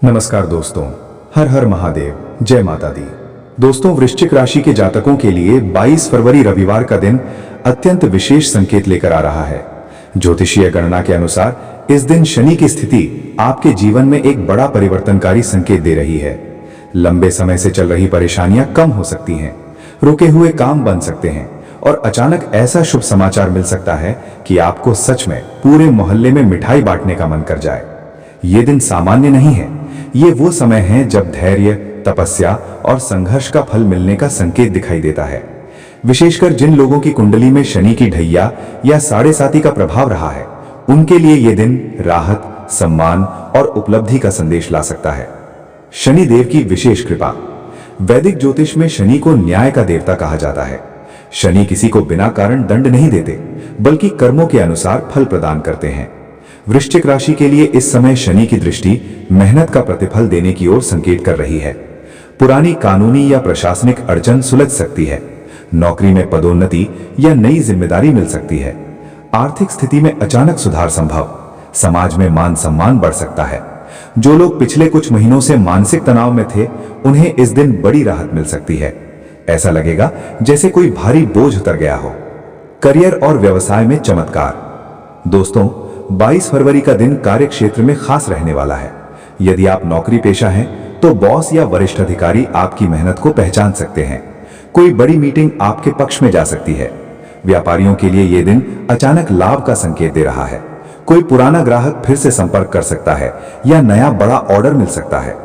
नमस्कार दोस्तों, हर हर महादेव, जय माता दी। दोस्तों, वृश्चिक राशि के जातकों के लिए 22 फरवरी रविवार का दिन अत्यंत विशेष संकेत लेकर आ रहा है। ज्योतिषीय गणना के अनुसार इस दिन शनि की स्थिति आपके जीवन में एक बड़ा परिवर्तनकारी संकेत दे रही है। लंबे समय से चल रही परेशानियां कम हो सकती हैं, रुके हुए काम बन सकते हैं और अचानक ऐसा शुभ समाचार मिल सकता है कि आपको सच में पूरे मोहल्ले में मिठाई बांटने का मन कर जाए। ये दिन सामान्य नहीं है, ये वो समय है जब धैर्य, तपस्या और संघर्ष का फल मिलने का संकेत दिखाई देता है। विशेषकर जिन लोगों की कुंडली में शनि की ढैया या साढ़े साती का प्रभाव रहा है, उनके लिए ये दिन राहत, सम्मान और उपलब्धि का संदेश ला सकता है। शनि देव की विशेष कृपा। वैदिक ज्योतिष में शनि को न्याय का देवता कहा जाता है। शनि किसी को बिना कारण दंड नहीं देते, बल्कि कर्मों के अनुसार फल प्रदान करते हैं। वृश्चिक राशि के लिए इस समय शनि की दृष्टि मेहनत का प्रतिफल देने की ओर संकेत कर रही है। पुरानी कानूनी या प्रशासनिक अड़चन सुलझ सकती है। नौकरी में पदोन्नति या नई जिम्मेदारी मिल सकती है। आर्थिक स्थिति में अचानक सुधार संभव। समाज में मान सम्मान बढ़ सकता है। जो लोग पिछले कुछ महीनों से मानसिक तनाव में थे, उन्हें इस दिन बड़ी राहत मिल सकती है। ऐसा लगेगा जैसे कोई भारी बोझ उतर गया हो। करियर और व्यवसाय में चमत्कार। दोस्तों, 22 फरवरी का दिन कार्य क्षेत्र में खास रहने वाला है। यदि आप नौकरी पेशा हैं, तो बॉस या वरिष्ठ अधिकारी आपकी मेहनत को पहचान सकते हैं। कोई बड़ी मीटिंग आपके पक्ष में जा सकती है। व्यापारियों के लिए यह दिन अचानक लाभ का संकेत दे रहा है। कोई पुराना ग्राहक फिर से संपर्क कर सकता है या नया बड़ा ऑर्डर मिल सकता है।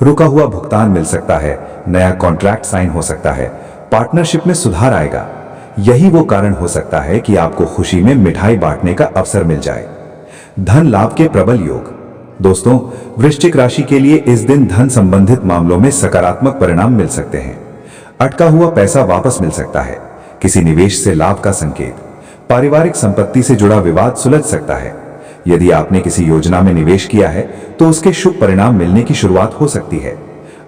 रुका हुआ भुगतान मिल सकता है, नया कॉन्ट्रैक्ट साइन हो सकता है, पार्टनरशिप में सुधार आएगा। यही वो कारण हो सकता है कि आपको खुशी में मिठाई बांटने का अवसर मिल जाए। धन लाभ के प्रबल योग। दोस्तों, वृश्चिक राशि के लिए इस दिन धन संबंधित मामलों में सकारात्मक परिणाम मिल सकते हैं। अटका हुआ पैसा वापस मिल सकता है। किसी निवेश से लाभ का संकेत। पारिवारिक संपत्ति से जुड़ा विवाद सुलझ सकता है। यदि आपने किसी योजना में निवेश किया है, तो उसके शुभ परिणाम मिलने की शुरुआत हो सकती है।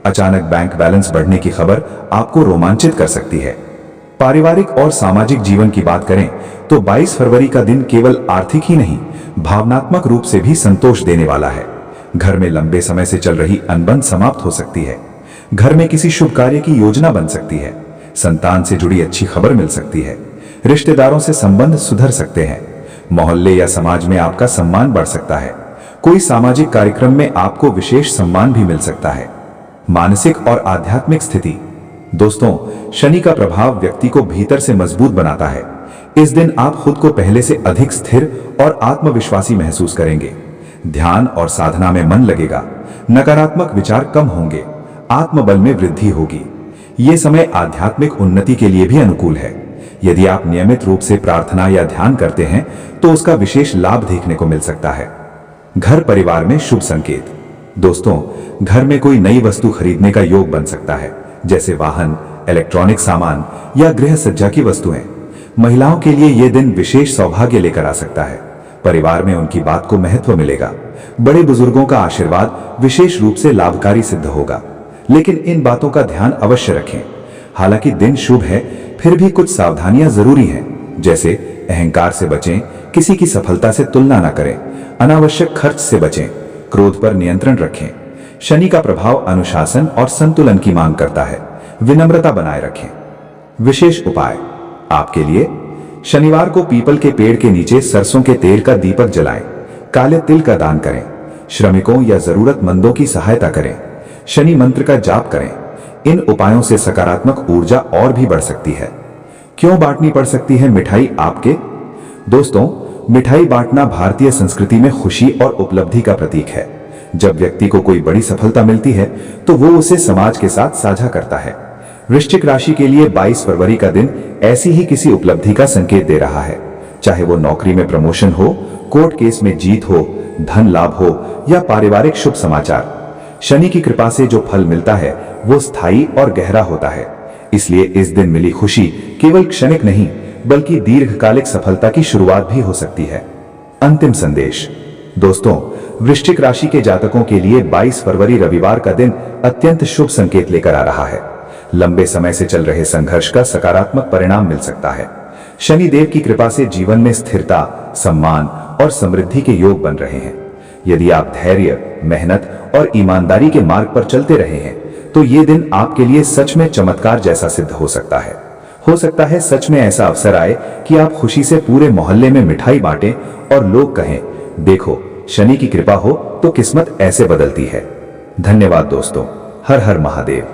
अचानक बैंक बैलेंस बढ़ने की खबर आपको रोमांचित कर सकती है। पारिवारिक और सामाजिक जीवन की बात करें तो 22 फरवरी का दिन केवल आर्थिक ही नहीं, भावनात्मक रूप से भी संतोष देने वाला है। घर में लंबे समय से चल रही अनबन समाप्त हो सकती है। घर में किसी शुभ कार्य की योजना बन सकती है। संतान से जुड़ी अच्छी खबर मिल सकती है। रिश्तेदारों से संबंध सुधर सकते हैं। मोहल्ले या समाज में आपका सम्मान बढ़ सकता है। कोई सामाजिक कार्यक्रम में आपको विशेष सम्मान भी मिल सकता है। मानसिक और आध्यात्मिक स्थिति। दोस्तों, शनि का प्रभाव व्यक्ति को भीतर से मजबूत बनाता है। इस दिन आप खुद को पहले से अधिक स्थिर और आत्मविश्वासी महसूस करेंगे। ध्यान और साधना में मन लगेगा। नकारात्मक विचार कम होंगे। आत्मबल में वृद्धि होगी। ये समय आध्यात्मिक उन्नति के लिए भी अनुकूल है। यदि आप नियमित रूप से प्रार्थना या ध्यान करते हैं, तो उसका विशेष लाभ देखने को मिल सकता है। घर परिवार में शुभ संकेत। दोस्तों, घर में कोई नई वस्तु खरीदने का योग बन सकता है, जैसे वाहन, इलेक्ट्रॉनिक सामान या गृह सज्जा की वस्तुएं। महिलाओं के लिए यह दिन विशेष सौभाग्य लेकर आ सकता है। परिवार में उनकी बात को महत्व मिलेगा। बड़े बुजुर्गों का आशीर्वाद विशेष रूप से लाभकारी सिद्ध होगा। लेकिन इन बातों का ध्यान अवश्य रखें। हालांकि दिन शुभ है, फिर भी कुछ सावधानियां जरूरी हैं, जैसे अहंकार से बचें, किसी की सफलता से तुलना न करें, अनावश्यक खर्च से बचें, क्रोध पर नियंत्रण रखें। शनि का प्रभाव अनुशासन और संतुलन की मांग करता है। विनम्रता बनाए रखें। विशेष उपाय आपके लिए। शनिवार को पीपल के पेड़ के नीचे सरसों के तेल का दीपक जलाएं। काले तिल का दान करें। श्रमिकों या जरूरतमंदों की सहायता करें। शनि मंत्र का जाप करें। इन उपायों से सकारात्मक ऊर्जा और भी बढ़ सकती है। क्यों बांटनी पड़ सकती है मिठाई आपके? दोस्तों, मिठाई बांटना भारतीय संस्कृति में खुशी और उपलब्धि का प्रतीक है। जब व्यक्ति को कोई बड़ी सफलता मिलती है, तो वो उसे समाज के साथ साझा करता है। वृश्चिक राशि के लिए 22 फरवरी का दिन ऐसी ही किसी उपलब्धि का संकेत दे रहा है। चाहे वो नौकरी में प्रमोशन हो, कोर्ट केस में जीत हो, धन लाभ हो या पारिवारिक शुभ समाचार। शनि की कृपा से जो फल मिलता है, वो स्थायी और गहरा होता है। इसलिए इस दिन मिली खुशी केवल क्षणिक नहीं, बल्कि दीर्घकालिक सफलता की शुरुआत भी हो सकती है। अंतिम संदेश। दोस्तों, वृश्चिक राशि के जातकों के लिए 22 फरवरी रविवार का दिन अत्यंत शुभ संकेत लेकर आ रहा है। लंबे समय से चल रहे संघर्ष का सकारात्मक परिणाम मिल सकता है। शनि देव की कृपा से जीवन में स्थिरता, सम्मान और समृद्धि के योग बन रहे हैं। यदि आप धैर्य, मेहनत और ईमानदारी के मार्ग पर चलते रहे हैं तो ये दिन आपके लिए सच में चमत्कार जैसा सिद्ध हो सकता है। हो सकता है सच में ऐसा अवसर आए कि आप खुशी से पूरे मोहल्ले में मिठाई बांटें और लोग कहें, देखो शनि की कृपा हो तो किस्मत ऐसे बदलती है। धन्यवाद दोस्तों। हर हर महादेव।